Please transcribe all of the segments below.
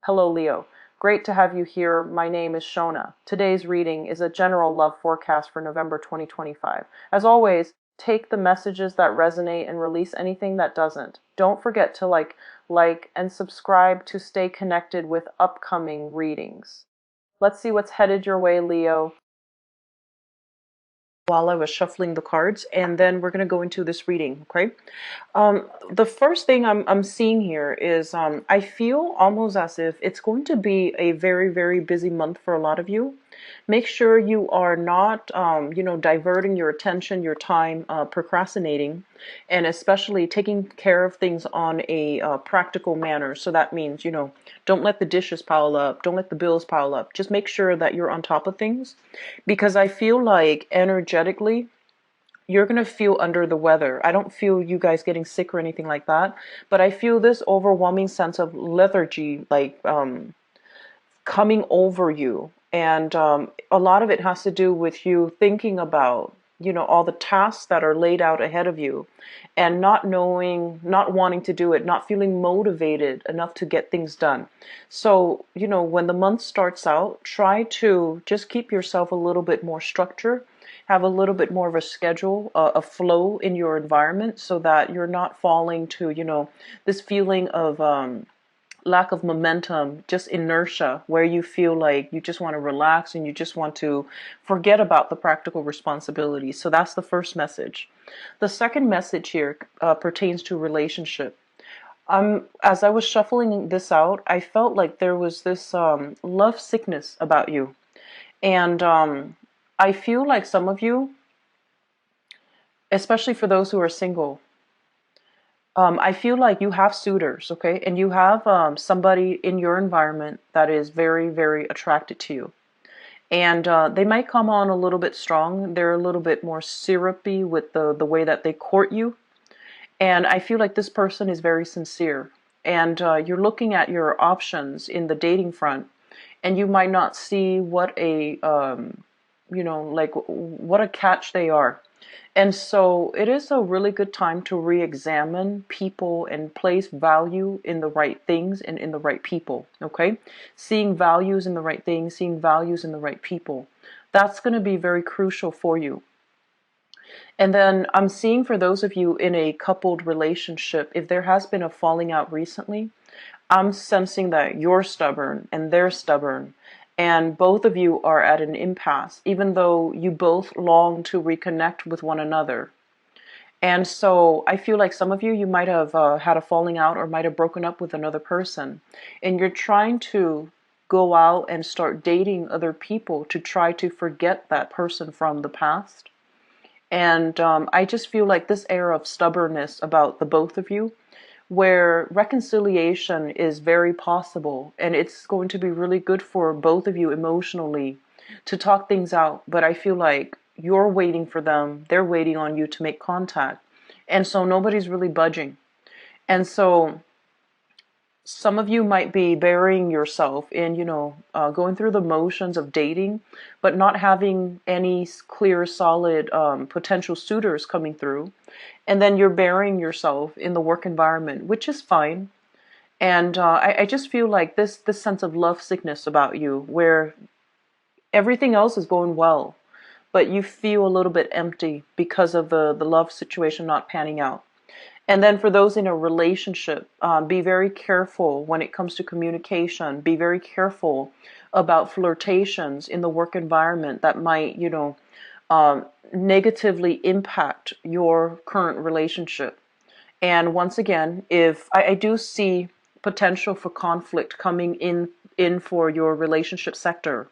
Hello, Leo. Great to have you here. My name is Shona. Today's reading is a general love forecast for November 2025. As always, take the messages that resonate and release anything that doesn't. Don't forget to like, and subscribe to stay connected with upcoming readings. Let's see what's headed your way, Leo. While I was shuffling the cards, and then we're going to go into this reading, okay? The first thing I'm seeing here is I feel almost as if it's going to be a very, very busy month for a lot of you. Make sure you are not, diverting your attention, your time, procrastinating, and especially taking care of things on a practical manner. So that means, don't let the dishes pile up, don't let the bills pile up. Just make sure that you're on top of things, because I feel like energetically, you're going to feel under the weather. I don't feel you guys getting sick or anything like that, but I feel this overwhelming sense of lethargy, coming over you. And a lot of it has to do with you thinking about, all the tasks that are laid out ahead of you and not knowing, not wanting to do it, not feeling motivated enough to get things done. So, when the month starts out, try to just keep yourself a little bit more structured, have a little bit more of a schedule, a flow in your environment, so that you're not falling to, this feeling of lack of momentum, just inertia, where you feel like you just want to relax and you just want to forget about the practical responsibilities. So that's the first message. The second message here pertains to relationship. As I was shuffling this out, I felt like there was this love sickness about you. And I feel like some of you, especially for those who are single, I feel like you have suitors, okay? And you have somebody in your environment that is very, very attracted to you. And they might come on a little bit strong. They're a little bit more syrupy with the way that they court you. And I feel like this person is very sincere. And you're looking at your options in the dating front, and you might not see what what a catch they are. And so it is a really good time to re-examine people and place value in the right things and in the right people, okay? Seeing values in the right things, seeing values in the right people. That's going to be very crucial for you. And then I'm seeing for those of you in a coupled relationship, if there has been a falling out recently, I'm sensing that you're stubborn and they're stubborn, and both of you are at an impasse, even though you both long to reconnect with one another. And so I feel like some of you might have had a falling out or might have broken up with another person, and you're trying to go out and start dating other people to try to forget that person from the past. And I just feel like this air of stubbornness about the both of you, where reconciliation is very possible, and it's going to be really good for both of you emotionally to talk things out. But I feel like you're waiting for them, they're waiting on you to make contact, and so nobody's really budging. And so some of you might be burying yourself in, going through the motions of dating, but not having any clear, solid potential suitors coming through. And then you're burying yourself in the work environment, which is fine. And I just feel like this sense of love sickness about you, where everything else is going well, but you feel a little bit empty because of the love situation not panning out. And then for those in a relationship, be very careful when it comes to communication. Be very careful about flirtations in the work environment that might, negatively impact your current relationship. And once again, if I do see potential for conflict coming in for your relationship sector.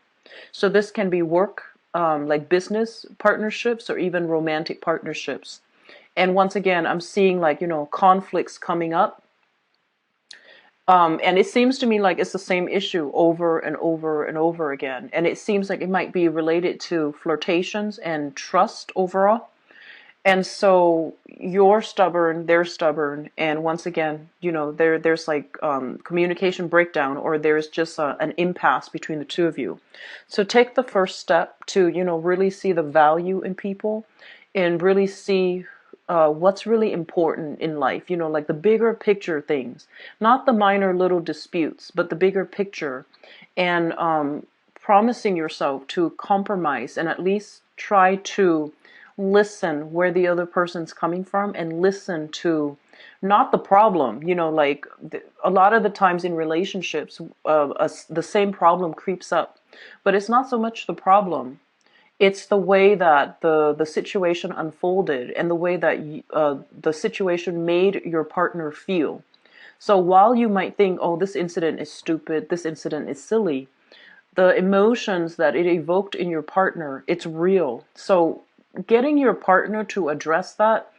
So this can be work, like business partnerships, or even romantic partnerships. And once again, I'm seeing conflicts coming up. And it seems to me like it's the same issue over and over and over again. And it seems like it might be related to flirtations and trust overall. And so you're stubborn, they're stubborn. And once again, there's communication breakdown, or there's just an impasse between the two of you. So take the first step to, really see the value in people and really see what's really important in life, you know, like the bigger picture things, not the minor little disputes, but the bigger picture. And promising yourself to compromise and at least try to listen where the other person's coming from, and listen to not the problem, you know, like a lot of the times in relationships, the same problem creeps up, but it's not so much the problem. It's the way that the situation unfolded, and the way that the situation made your partner feel. So while you might think, oh, this incident is stupid, this incident is silly, the emotions that it evoked in your partner, it's real. So getting your partner to address that,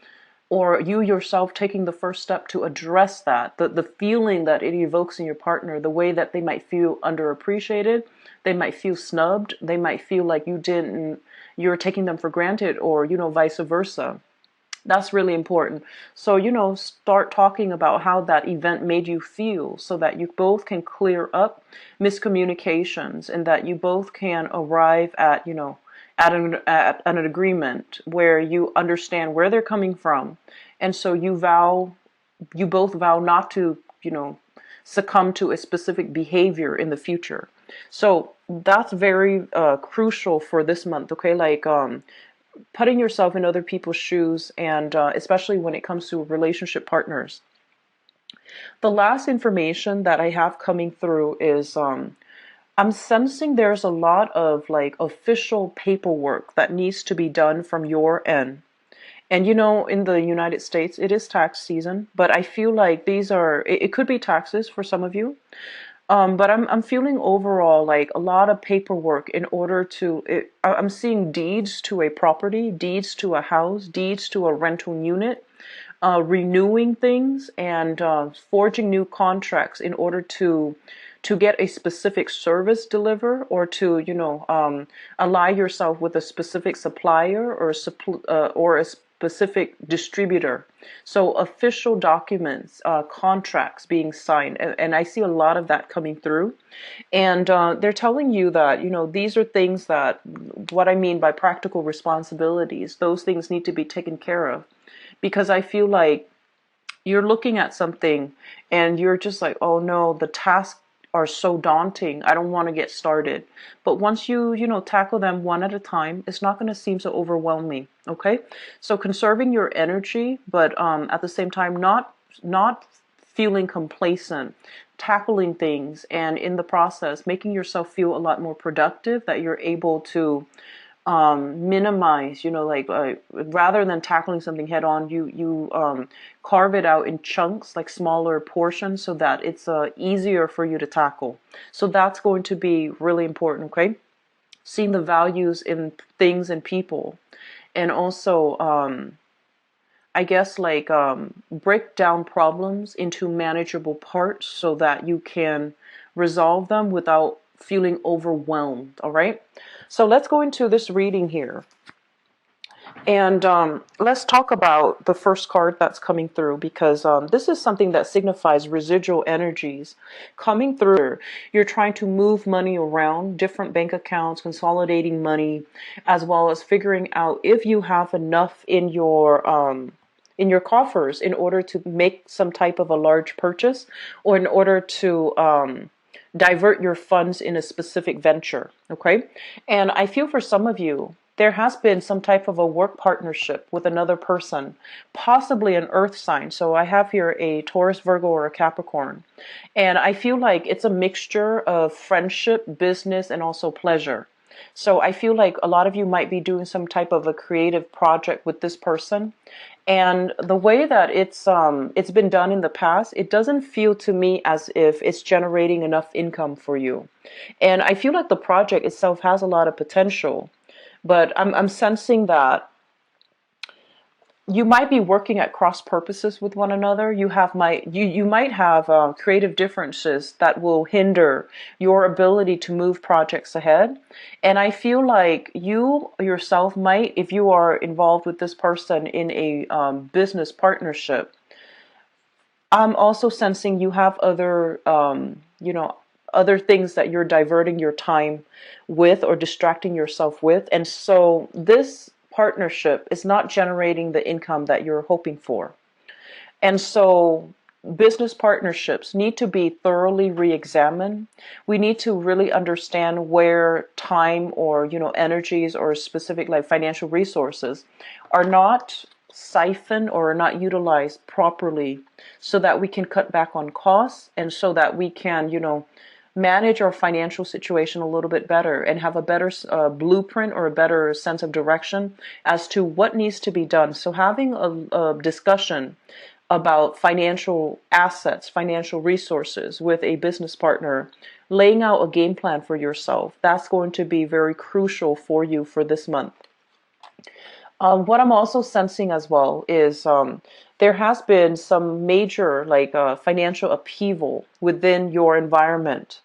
or you yourself taking the first step to address that, the feeling that it evokes in your partner, the way that they might feel underappreciated, they might feel snubbed, they might feel like you're taking them for granted, or, you know, vice versa. That's really important. So, you know, start talking about how that event made you feel, so that you both can clear up miscommunications, and that you both can arrive at, you know, at an agreement where you understand where they're coming from. And so you both vow not to, you know, succumb to a specific behavior in the future. So that's very crucial for this month, okay? Like, putting yourself in other people's shoes, and especially when it comes to relationship partners. The last information that I have coming through is I'm sensing there's a lot of like official paperwork that needs to be done from your end. And you know, in the United States, it is tax season, but I feel like it could be taxes for some of you. But I'm feeling overall like a lot of paperwork in order to, I'm seeing deeds to a property, deeds to a house, deeds to a rental unit, renewing things, and forging new contracts in order to get a specific service deliver, or to, you know, ally yourself with a specific supplier, or a specific distributor. So official documents, contracts being signed, and I see a lot of that coming through. And they're telling you that, you know, these are things that, what I mean by practical responsibilities, those things need to be taken care of. Because I feel like you're looking at something and you're just like, oh no, the tasks are so daunting, I don't want to get started. But once you know, tackle them one at a time, it's not going to seem so overwhelming. Okay, so conserving your energy, but at the same time not feeling complacent, tackling things, and in the process making yourself feel a lot more productive, that you're able to minimize, you know, like rather than tackling something head on, you carve it out in chunks, like smaller portions, so that it's easier for you to tackle. So that's going to be really important. Okay, seeing the values in things and people, and also I guess like break down problems into manageable parts, so that you can resolve them without feeling overwhelmed. All right, so let's go into this reading here, and let's talk about the first card that's coming through, because this is something that signifies residual energies coming through. You're trying to move money around different bank accounts, consolidating money, as well as figuring out if you have enough in your coffers in order to make some type of a large purchase, or in order to divert your funds in a specific venture. Okay, and I feel for some of you, there has been some type of a work partnership with another person, possibly an earth sign. So I have here a Taurus, Virgo, or a Capricorn. And I feel like it's a mixture of friendship, business, and also pleasure. So I feel like a lot of you might be doing some type of a creative project with this person. And the way that it's been done in the past, it doesn't feel to me as if it's generating enough income for you. And I feel like the project itself has a lot of potential. But I'm sensing that you might be working at cross purposes with one another. You might have creative differences that will hinder your ability to move projects ahead. And I feel like you yourself might, if you are involved with this person in a business partnership, I'm also sensing you have other, you know, other things that you're diverting your time with or distracting yourself with. And so this partnership is not generating the income that you're hoping for. And so business partnerships need to be thoroughly re-examined. We need to really understand where time or, energies or specific like financial resources are not siphoned or are not utilized properly, so that we can cut back on costs and so that we can, manage our financial situation a little bit better and have a better blueprint or a better sense of direction as to what needs to be done. So having a discussion about financial assets, financial resources with a business partner, laying out a game plan for yourself, that's going to be very crucial for you for this month. What I'm also sensing as well is there has been some major financial upheaval within your environment.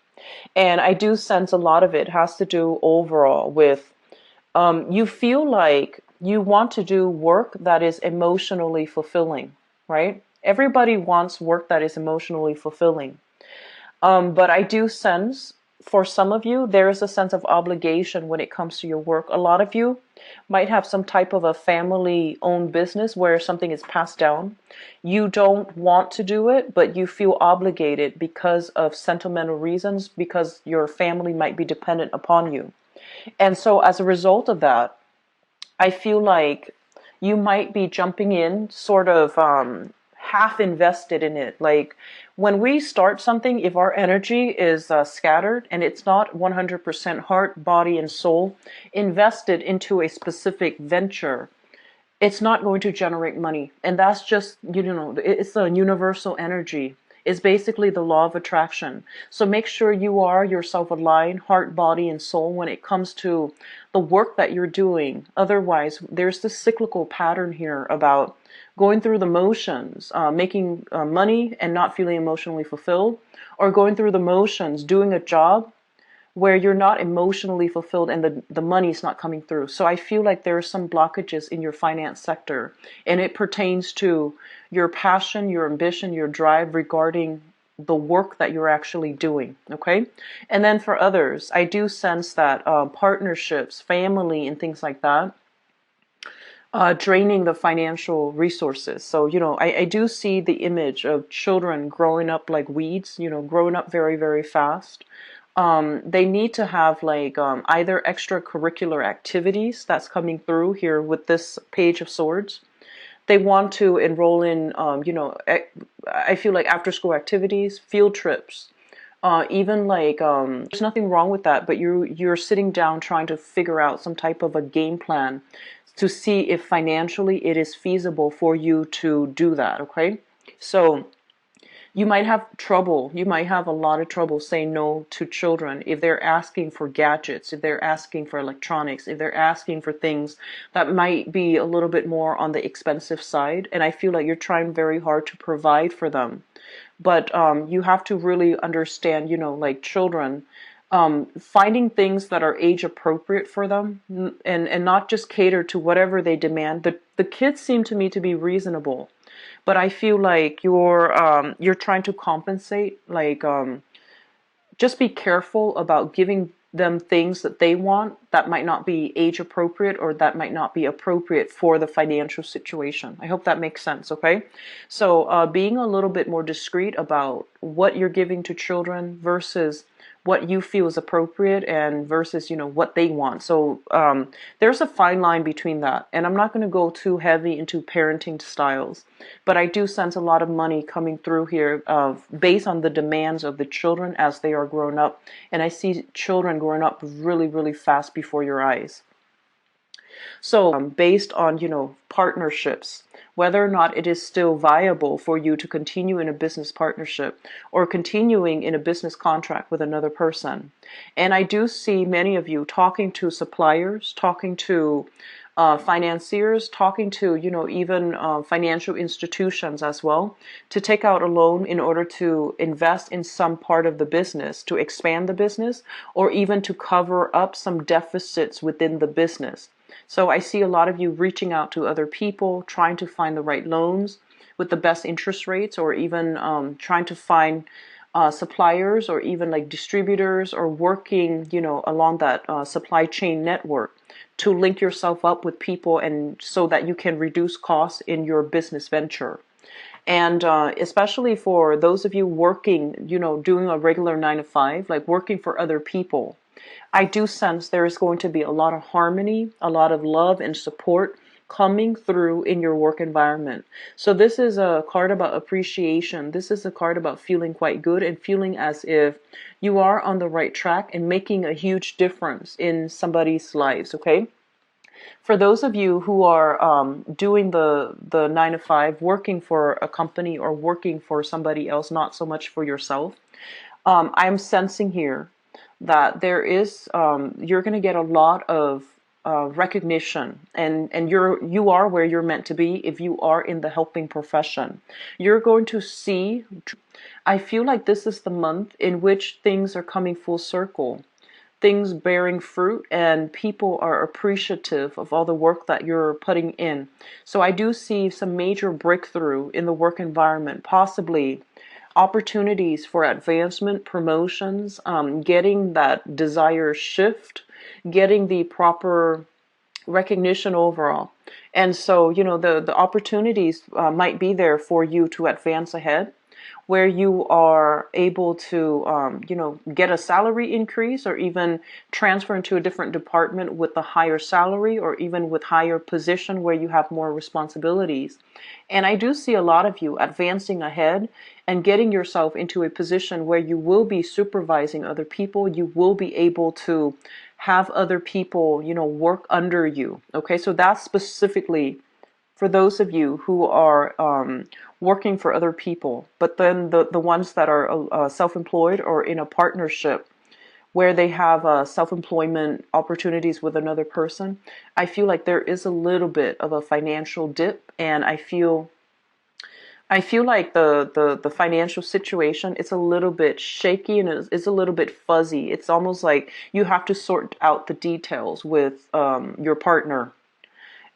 And I do sense a lot of it has to do overall with you feel like you want to do work that is emotionally fulfilling, right? Everybody wants work that is emotionally fulfilling. But I do sense for some of you, there is a sense of obligation when it comes to your work. A lot of you might have some type of a family-owned business where something is passed down. You don't want to do it, but you feel obligated because of sentimental reasons, because your family might be dependent upon you. And so as a result of that, I feel like you might be jumping in sort of half invested in it. Like when we start something, if our energy is scattered and it's not 100% heart, body, and soul invested into a specific venture, it's not going to generate money. And that's just, it's a universal energy. It's basically the law of attraction. So make sure you are yourself aligned, heart, body, and soul when it comes to the work that you're doing. Otherwise, there's this cyclical pattern here about going through the motions, making money and not feeling emotionally fulfilled, or going through the motions, doing a job where you're not emotionally fulfilled and the money's not coming through. So I feel like there are some blockages in your finance sector, and it pertains to your passion, your ambition, your drive regarding the work that you're actually doing, okay? And then for others, I do sense that partnerships, family, and things like that, draining the financial resources. So, I do see the image of children growing up like weeds, growing up very, very fast. They need to have either extracurricular activities that's coming through here with this Page of Swords. They want to enroll in, I feel like after school activities, field trips, even there's nothing wrong with that, but you're sitting down trying to figure out some type of a game plan to see if financially it is feasible for you to do that, okay? So you might have trouble. You might have a lot of trouble saying no to children if they're asking for gadgets, if they're asking for electronics, if they're asking for things that might be a little bit more on the expensive side. And I feel like you're trying very hard to provide for them. But you have to really understand, like children, finding things that are age appropriate for them and not just cater to whatever they demand. The kids seem to me to be reasonable. But I feel like you're trying to compensate. Just be careful about giving them things that they want that might not be age appropriate or that might not be appropriate for the financial situation. I hope that makes sense, okay? So being a little bit more discreet about what you're giving to children versus what you feel is appropriate and versus, what they want. So there's a fine line between that. And I'm not going to go too heavy into parenting styles, but I do sense a lot of money coming through here based on the demands of the children as they are growing up. And I see children growing up really, really fast before your eyes. So based on, partnerships, whether or not it is still viable for you to continue in a business partnership or continuing in a business contract with another person. And I do see many of you talking to suppliers, talking to financiers, talking to, even financial institutions as well, to take out a loan in order to invest in some part of the business, to expand the business, or even to cover up some deficits within the business. So I see a lot of you reaching out to other people, trying to find the right loans with the best interest rates, or even trying to find suppliers or even like distributors, or working, along that supply chain network to link yourself up with people, and so that you can reduce costs in your business venture. And especially for those of you working, doing a regular 9 to 5, like working for other people, I do sense there is going to be a lot of harmony, a lot of love and support coming through in your work environment. So this is a card about appreciation. This is a card about feeling quite good and feeling as if you are on the right track and making a huge difference in somebody's lives, okay? For those of you who are doing the 9 to 5, working for a company or working for somebody else, not so much for yourself, I'm sensing here that there is you're going to get a lot of recognition, and you are where you're meant to be if you are in the helping profession. You're going to see. I feel like this is the month in which things are coming full circle, things bearing fruit, and people are appreciative of all the work that you're putting in. So I do see some major breakthrough in the work environment, possibly opportunities for advancement, promotions, getting that desired shift, getting the proper recognition overall. And so, the opportunities might be there for you to advance ahead, where you are able to, get a salary increase, or even transfer into a different department with a higher salary, or even with higher position where you have more responsibilities. And I do see a lot of you advancing ahead and getting yourself into a position where you will be supervising other people. You will be able to have other people, work under you. Okay, so that's specifically for those of you who are working for other people, but then the ones that are self-employed or in a partnership where they have self-employment opportunities with another person, I feel like there is a little bit of a financial dip, and I feel like the financial situation, it's a little bit shaky, and it's a little bit fuzzy. It's almost like you have to sort out the details with your partner.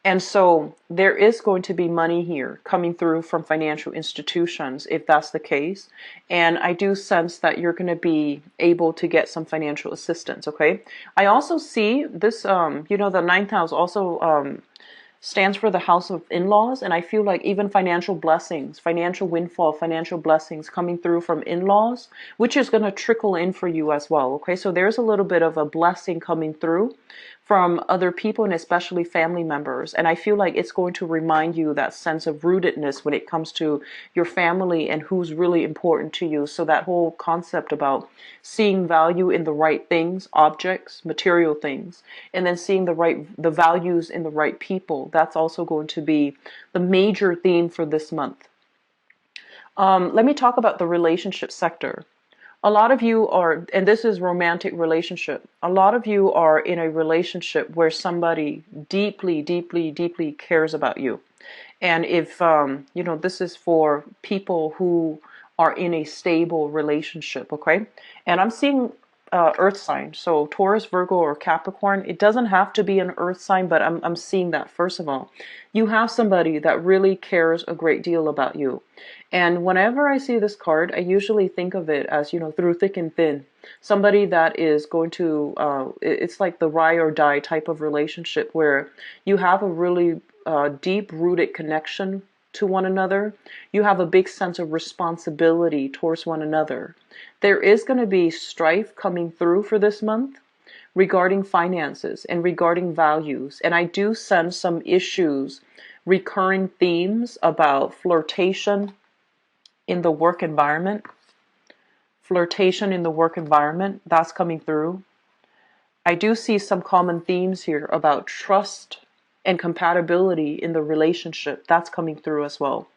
And so there is going to be money here coming through from financial institutions, if that's the case. And I do sense that you're going to be able to get some financial assistance, okay? I also see this, the ninth house also stands for the house of in-laws. And I feel like even financial blessings, financial windfall, financial blessings coming through from in-laws, which is going to trickle in for you as well, okay? So there's a little bit of a blessing coming through from other people, and especially family members. And I feel like it's going to remind you that sense of rootedness when it comes to your family and who's really important to you. So that whole concept about seeing value in the right things, objects, material things, and then seeing the values in the right people, that's also going to be the major theme for this month. Let me talk about the relationship sector. A lot of you are, and this is romantic relationship, a lot of you are in a relationship where somebody deeply, deeply, deeply cares about you. And if, this is for people who are in a stable relationship, okay? And I'm seeing earth sign, so Taurus, Virgo, or Capricorn. It doesn't have to be an earth sign, but I'm seeing that. First of all, you have somebody that really cares a great deal about you. And whenever I see this card, I usually think of it as, through thick and thin. Somebody that is going to, it's like the ride or die type of relationship where you have a really deep-rooted connection to one another. You have a big sense of responsibility towards one another. There is going to be strife coming through for this month regarding finances and regarding values. And I do sense some issues, recurring themes about flirtation in the work environment. Flirtation in the work environment, that's coming through. I do see some common themes here about trust and compatibility in the relationship. That's coming through as well.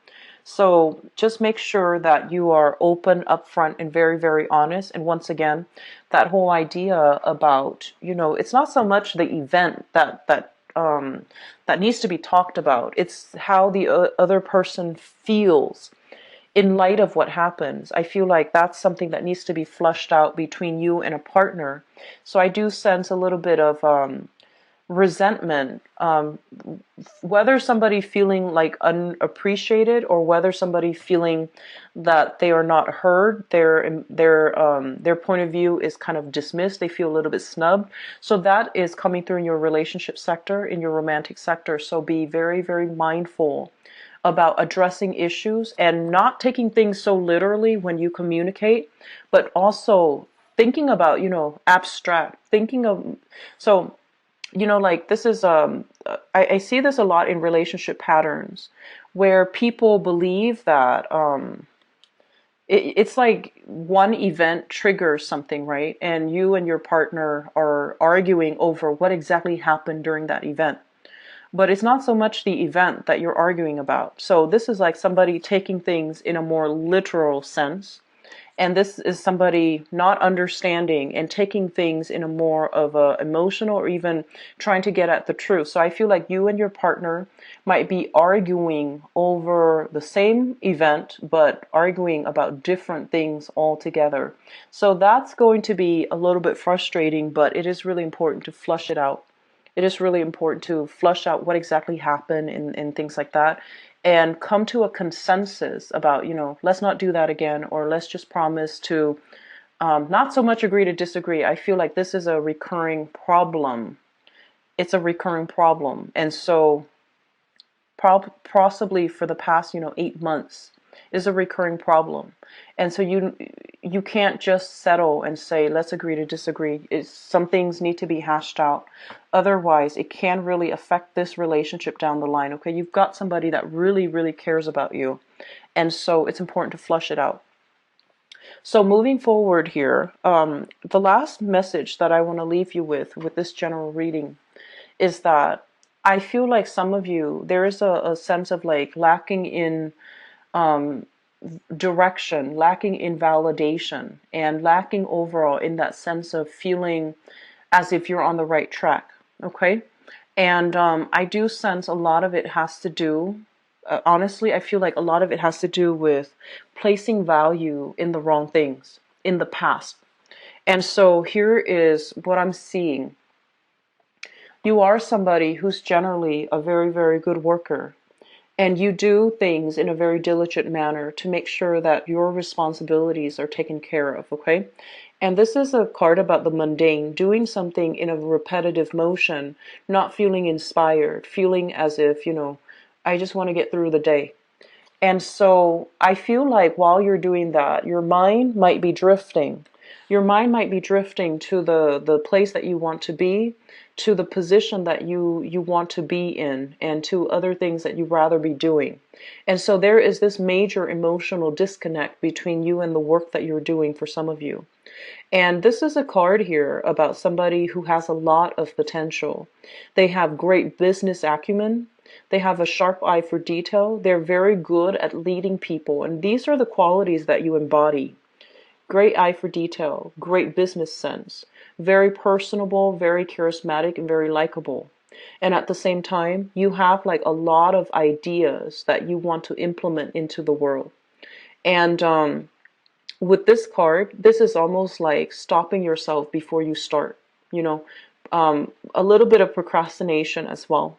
So just make sure that you are open, upfront, and very, very honest. And once again, that whole idea about, it's not so much the event that needs to be talked about. It's how the other person feels in light of what happens. I feel like that's something that needs to be flushed out between you and a partner. So I do sense a little bit of resentment, whether somebody feeling like unappreciated or whether somebody feeling that they are not heard, their point of view is kind of dismissed, they feel a little bit snubbed. So that is coming through in your relationship sector, in your romantic sector. So be very, very mindful about addressing issues and not taking things so literally when you communicate, but also thinking about, abstract, thinking of, so like this is I see this a lot in relationship patterns where people believe that it's like one event triggers something, right? And you and your partner are arguing over what exactly happened during that event. But it's not so much the event that you're arguing about. So this is like somebody taking things in a more literal sense, and this is somebody not understanding and taking things in a more of a emotional or even trying to get at the truth. So I feel like you and your partner might be arguing over the same event, but arguing about different things altogether. So that's going to be a little bit frustrating, but it is really important to flush it out. It is really important to flush out what exactly happened and things like that, and come to a consensus about, let's not do that again, or let's just promise to not so much agree to disagree. I feel like this is a recurring problem. It's a recurring problem. And so possibly for the past, 8 months is a recurring problem. And so you can't just settle and say, let's agree to disagree. Some things need to be hashed out. Otherwise, it can really affect this relationship down the line. Okay, you've got somebody that really, really cares about you. And so it's important to flush it out. So moving forward here, the last message that I want to leave you with this general reading is that I feel like some of you, there is a sense of like lacking in direction, lacking in validation, and lacking overall in that sense of feeling as if you're on the right track. Okay. And I do sense a lot of it has to do, honestly, I feel like a lot of it has to do with placing value in the wrong things in the past. And so here is what I'm seeing. You are somebody who's generally a very, very good worker. And you do things in a very diligent manner to make sure that your responsibilities are taken care of, okay? And this is a card about the mundane, doing something in a repetitive motion, not feeling inspired, feeling as if, I just want to get through the day. And so I feel like while you're doing that, your mind might be drifting. Your mind might be drifting to the place that you want to be, to the position that you want to be in, and to other things that you'd rather be doing. And so there is this major emotional disconnect between you and the work that you're doing for some of you. And this is a card here about somebody who has a lot of potential. They have great business acumen. They have a sharp eye for detail. They're very good at leading people. And these are the qualities that you embody. Great eye for detail, great business sense, very personable, very charismatic, and very likable. And at the same time, you have like a lot of ideas that you want to implement into the world. And with this card, this is almost like stopping yourself before you start, a little bit of procrastination as well.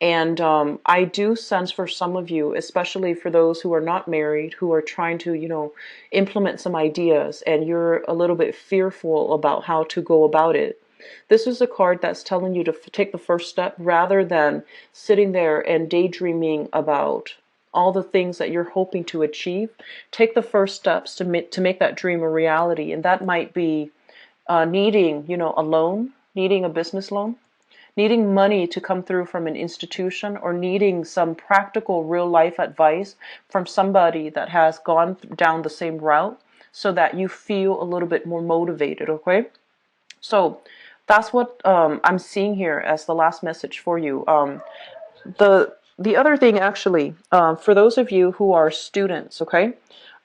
And I do sense for some of you, especially for those who are not married, who are trying to, implement some ideas, and you're a little bit fearful about how to go about it. This is a card that's telling you to take the first step rather than sitting there and daydreaming about all the things that you're hoping to achieve. Take the first steps to make that dream a reality. And that might be needing, a loan, needing a business loan, needing money to come through from an institution, or needing some practical real life advice from somebody that has gone down the same route so that you feel a little bit more motivated, okay? So that's what I'm seeing here as the last message for you. The other thing actually, for those of you who are students, okay?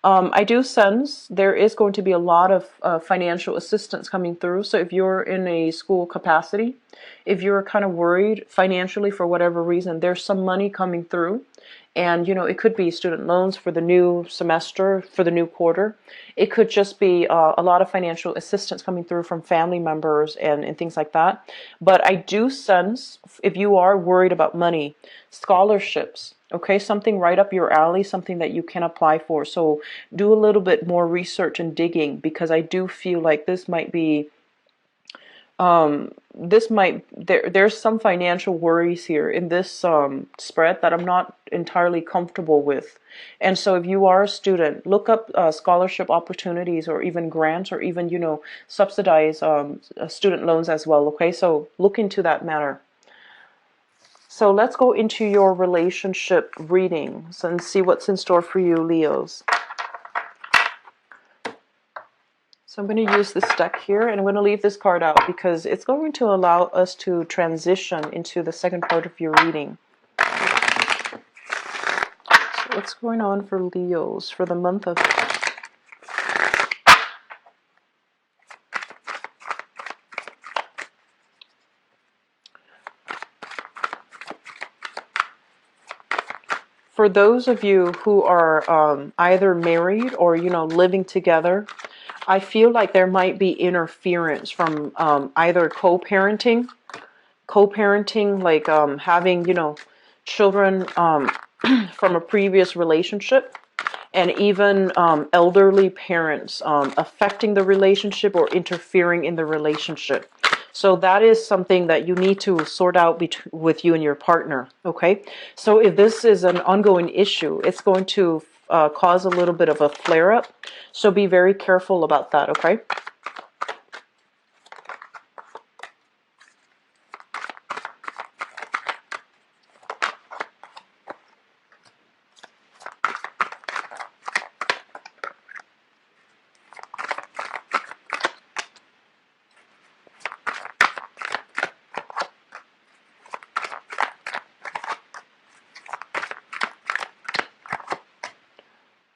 I do sense there is going to be a lot of financial assistance coming through. So if you're in a school capacity, if you're kind of worried financially for whatever reason, there's some money coming through. And, it could be student loans for the new semester, for the new quarter. It could just be a lot of financial assistance coming through from family members and things like that. But I do sense, if you are worried about money, scholarships, okay, something right up your alley, something that you can apply for. So do a little bit more research and digging, because I do feel like this might be there's some financial worries here in this spread that I'm not entirely comfortable with. And so if you are a student, look up scholarship opportunities, or even grants, or even subsidize student loans as well. Okay, so look into that matter. So let's go into your relationship readings and see what's in store for you, Leos. So I'm going to use this deck here, and I'm going to leave this card out because it's going to allow us to transition into the second part of your reading. So what's going on for Leos for the month of... For those of you who are either married or, living together, I feel like there might be interference from either co-parenting, like having, children from a previous relationship, and even elderly parents affecting the relationship or interfering in the relationship. So that is something that you need to sort out with you and your partner, okay? So if this is an ongoing issue, it's going to cause a little bit of a flare-up. So be very careful about that, okay?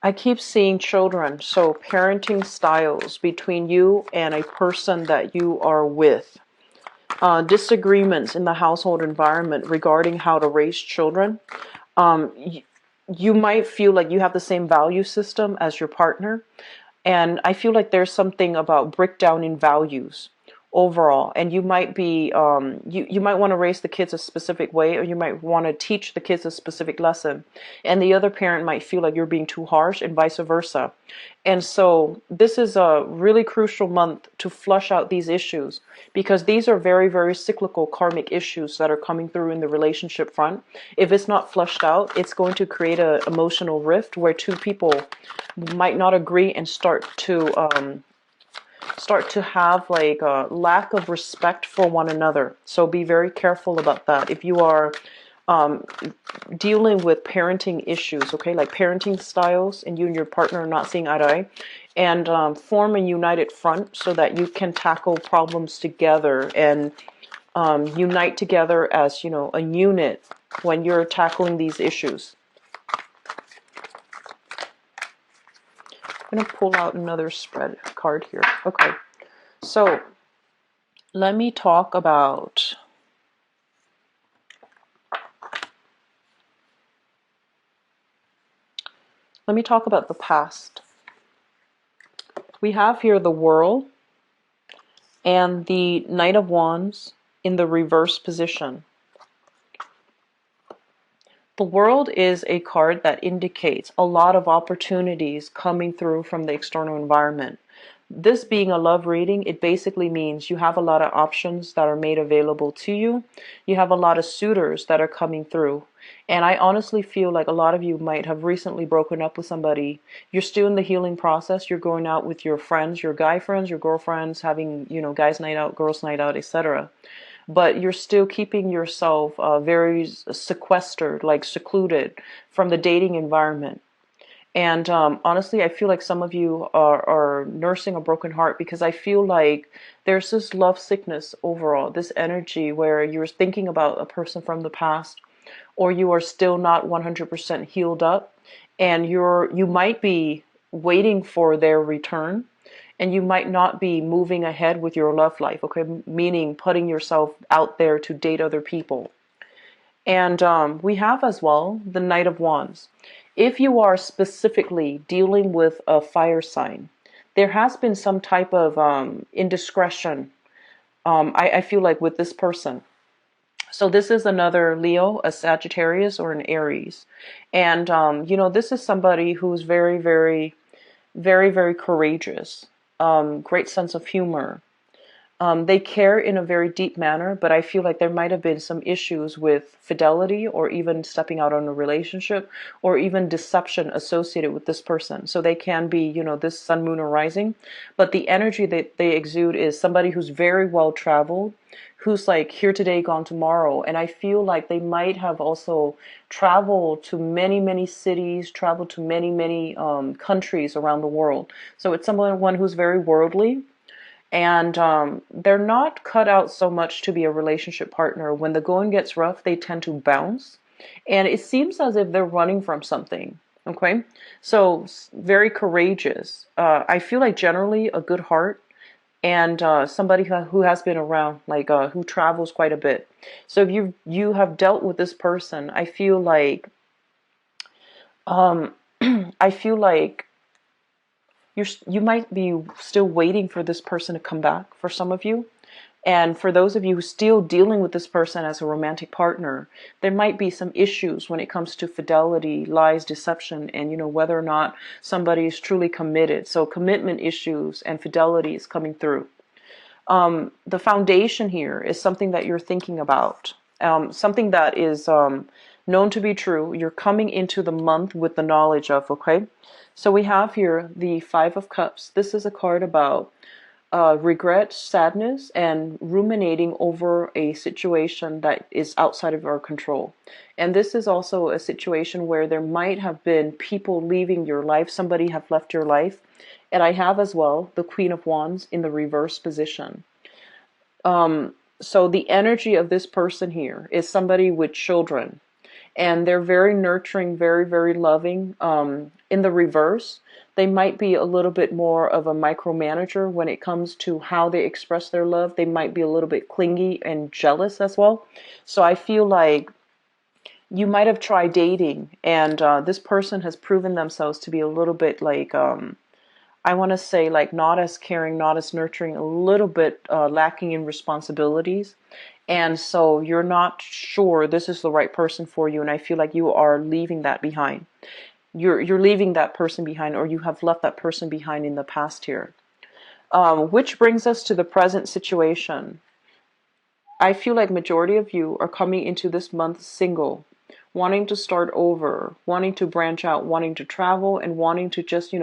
I keep seeing children, so parenting styles between you and a person that you are with. Disagreements in the household environment regarding how to raise children. You might feel like you have the same value system as your partner, and I feel like there's something about breakdown in values overall, and you might be you might want to raise the kids a specific way, or you might want to teach the kids a specific lesson, and the other parent might feel like you're being too harsh, and vice versa. And so this is a really crucial month to flush out these issues, because these are very, very cyclical karmic issues that are coming through in the relationship front. If it's not flushed out, it's going to create an emotional rift where two people might not agree and start to have like a lack of respect for one another. So be very careful about that. If you are dealing with parenting issues, okay, like parenting styles, and you and your partner are not seeing eye to eye, and form a united front so that you can tackle problems together and unite together as, a unit when you're tackling these issues. I'm going to pull out another spread card here. Okay, so let me talk about the past. We have here the World and the Knight of Wands in the reverse position. The World is a card that indicates a lot of opportunities coming through from the external environment. This being a love reading, it basically means you have a lot of options that are made available to you. You have a lot of suitors that are coming through. And I honestly feel like a lot of you might have recently broken up with somebody. You're still in the healing process. You're going out with your friends, your guy friends, your girlfriends, having, guys night out, girls night out, etc. But you're still keeping yourself very sequestered, like secluded from the dating environment. And honestly, I feel like some of you are nursing a broken heart, because I feel like there's this love sickness overall, this energy where you're thinking about a person from the past, or you are still not 100% healed up, and you might be waiting for their return, and you might not be moving ahead with your love life, okay? Meaning putting yourself out there to date other people. And we have as well the Knight of Wands. If you are specifically dealing with a fire sign, there has been some type of indiscretion, I feel like, with this person. So this is another Leo, a Sagittarius, or an Aries. And, this is somebody who's very, very, very, very courageous, great sense of humor. They care in a very deep manner, but I feel like there might have been some issues with fidelity, or even stepping out on a relationship, or even deception associated with this person. So they can be, this sun, moon, or rising, but the energy that they exude is somebody who's very well traveled, who's like here today, gone tomorrow. And I feel like they might have also traveled to many, many cities, traveled to many, many countries around the world. So it's someone who's very worldly, and they're not cut out so much to be a relationship partner. When the going gets rough, they tend to bounce. And it seems as if they're running from something. Okay? So, very courageous. I feel like generally a good heart, and somebody who has been around, like who travels quite a bit. So, if you have dealt with this person, I feel like um, I feel like you might be still waiting for this person to come back for some of you. And for those of you who are still dealing with this person as a romantic partner, there might be some issues when it comes to fidelity, lies, deception, and whether or not somebody is truly committed. So commitment issues and fidelity is coming through. The foundation here is something that you're thinking about, something that is known to be true. You're coming into the month with the knowledge of, okay? So we have here the Five of Cups. This is a card about regret, sadness, and ruminating over a situation that is outside of our control. And this is also a situation where there might have been people leaving your life. Somebody have left your life. And I have as well the Queen of Wands in the reverse position. So the energy of this person here is somebody with children, and they're very nurturing, very, very loving. In the reverse, they might be a little bit more of a micromanager when it comes to how they express their love. They might be a little bit clingy and jealous as well. So I feel like you might have tried dating, and this person has proven themselves to be a little bit like, I want to say, like, not as caring, not as nurturing, a little bit lacking in responsibilities. And so you're not sure this is the right person for you. And I feel like you are leaving that behind. You're leaving that person behind, or you have left that person behind in the past here. Which brings us to the present situation. I feel like majority of you are coming into this month single, wanting to start over, wanting to branch out, wanting to travel, and wanting to just,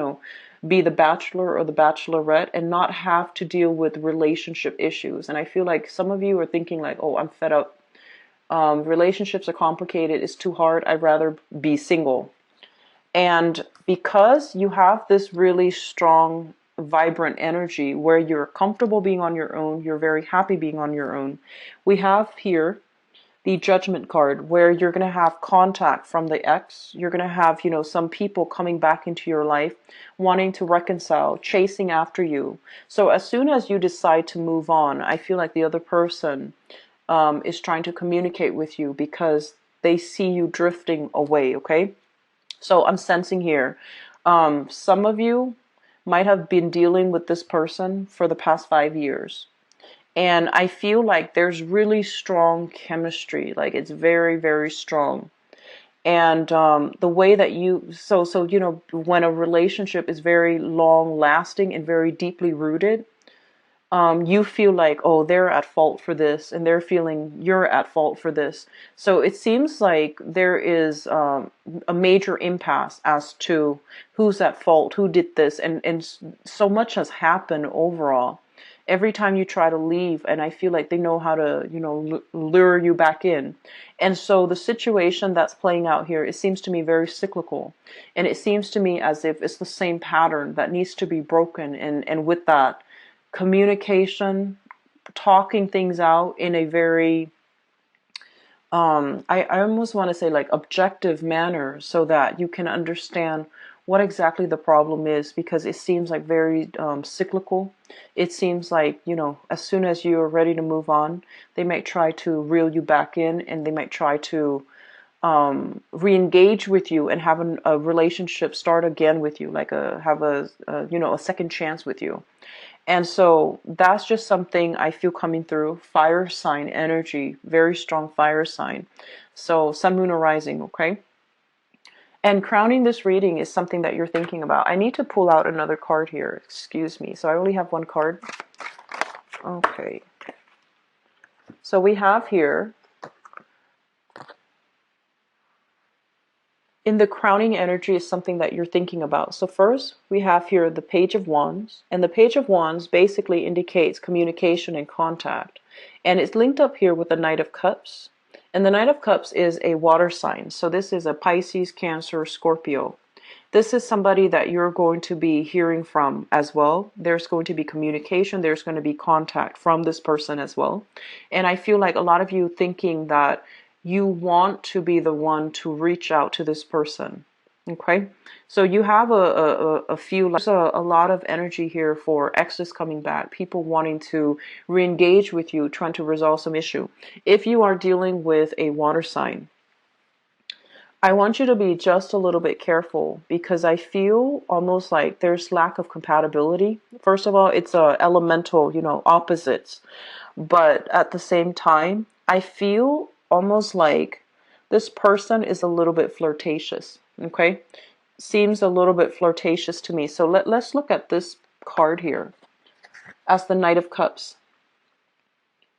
be the bachelor or the bachelorette and not have to deal with relationship issues. And I feel like some of you are thinking like, oh, I'm fed up. Relationships are complicated. It's too hard. I'd rather be single. And because you have this really strong, vibrant energy where you're comfortable being on your own, you're very happy being on your own, we have here the Judgment card, where you're going to have contact from the ex. You're going to have, some people coming back into your life, wanting to reconcile, chasing after you. So as soon as you decide to move on, I feel like the other person is trying to communicate with you because they see you drifting away, okay? So I'm sensing here, some of you might have been dealing with this person for the past 5 years. And I feel like there's really strong chemistry, like it's very, very strong. And the way that when a relationship is very long lasting and very deeply rooted, you feel like, oh, they're at fault for this, and they're feeling you're at fault for this. So it seems like there is a major impasse as to who's at fault, who did this, and so much has happened overall. Every time you try to leave, and I feel like they know how to, lure you back in. And so the situation that's playing out here, it seems to me very cyclical. And it seems to me as if it's the same pattern that needs to be broken. And with that, communication, talking things out in a very, I almost want to say like objective manner, so that you can understand what exactly the problem is, because it seems like very cyclical. It seems like, you know, as soon as you're ready to move on, they might try to reel you back in, and they might try to re-engage with you and have a relationship start again with you, like have a you know, a second chance with you. And so that's just something I feel coming through. Fire sign energy, very strong fire sign. So sun, moon, or rising, okay? And crowning this reading is something that you're thinking about. I need to pull out another card here. Excuse me. So I only have one card. Okay. So we have here, in the crowning energy, is something that you're thinking about. So first, we have here the Page of Wands. And the Page of Wands basically indicates communication and contact. And it's linked up here with the Knight of Cups. And the Knight of Cups is a water sign. So this is a Pisces, Cancer, Scorpio. This is somebody that you're going to be hearing from as well. There's going to be communication. There's going to be contact from this person as well. And I feel like a lot of you thinking that you want to be the one to reach out to this person. Okay, so you have a few, there's a lot of energy here for exes coming back, people wanting to re-engage with you, trying to resolve some issue. If you are dealing with a water sign, I want you to be just a little bit careful, because I feel almost like there's lack of compatibility. First of all, it's a elemental, you know, opposites. But at the same time, I feel almost like this person is a little bit flirtatious, okay? Seems a little bit flirtatious to me. So let's look at this card here as the Knight of Cups.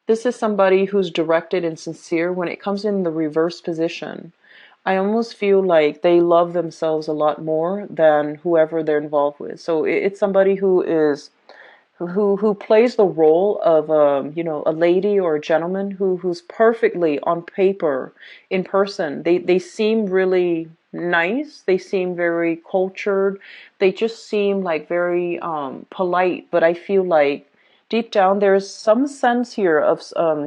This is somebody who's directed and sincere. When it comes in the reverse position, I almost feel like they love themselves a lot more than whoever they're involved with. So it's somebody who is who plays the role of you know, a lady or a gentleman who's perfectly on paper. In person, they seem really nice, they seem very cultured, they just seem like very polite, but I feel like deep down there's some sense here of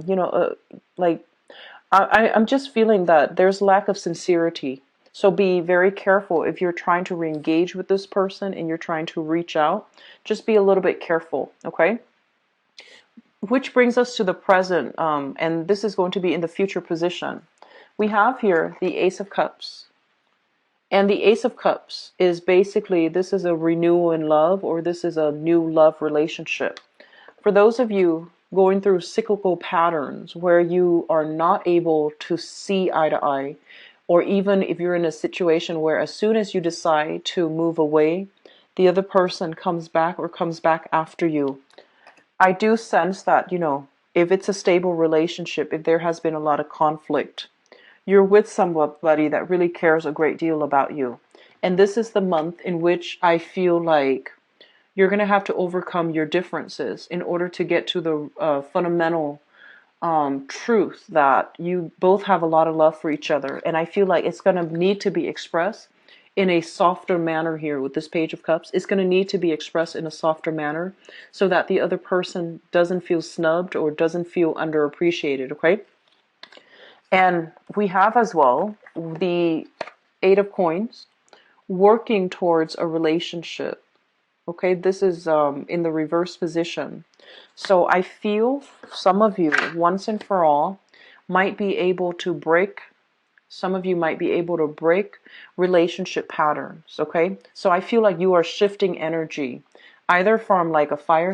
you know, like I'm just feeling that there's lack of sincerity. So be very careful if you're trying to re-engage with this person and you're trying to reach out. Just be a little bit careful, okay? Which brings us to the present, and this is going to be in the future position. We have here the Ace of Cups. And the Ace of Cups is basically, this is a renewal in love, or this is a new love relationship. For those of you going through cyclical patterns where you are not able to see eye to eye, or even if you're in a situation where as soon as you decide to move away, the other person comes back or comes back after you. I do sense that, you know, if it's a stable relationship, if there has been a lot of conflict, you're with somebody that really cares a great deal about you. And this is the month in which I feel like you're going to have to overcome your differences in order to get to the fundamental truth that you both have a lot of love for each other. And I feel like it's going to need to be expressed in a softer manner here with this Page of Cups. It's going to need to be expressed in a softer manner so that the other person doesn't feel snubbed or doesn't feel underappreciated, okay? And we have as well the Eight of Coins, working towards a relationship. Okay, this is in the reverse position. So I feel some of you, once and for all, might be able to break, some of you might be able to break relationship patterns, okay? So I feel like you are shifting energy, either from like a fire